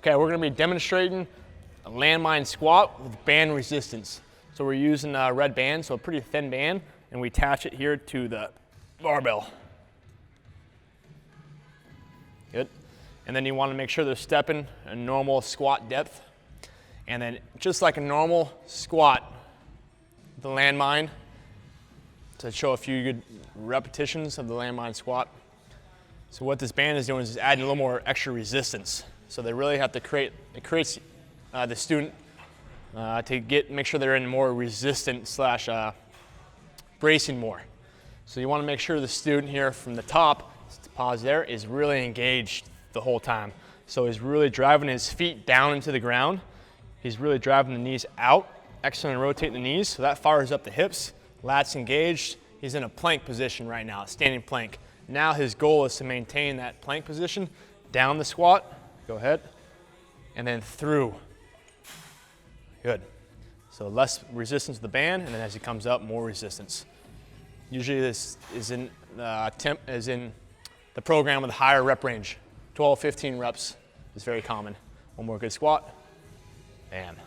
Okay, we're gonna be demonstrating a landmine squat with band resistance. So we're using a red band, so a pretty thin band, and we attach it here to the barbell. Good. And then you want to make sure they're stepping a normal squat depth. And then just like a normal squat, the landmine, to show a few good repetitions of the landmine squat. So what this band is doing is adding a little more extra resistance. So they really have to creates the student to make sure they're in more resistant slash bracing more. So you want to make sure the student here from the top, pause there, is really engaged the whole time. So he's really driving his feet down into the ground. He's really driving the knees out, exhaling and rotating the knees, so that fires up the hips, lats engaged. He's in a plank position right now, standing plank. Now his goal is to maintain that plank position, down the squat, go ahead, and then through. Good. So less resistance to the band, and then as he comes up, more resistance. Usually this is in the program with a higher rep range. 12, 15 reps is very common. One more good squat, and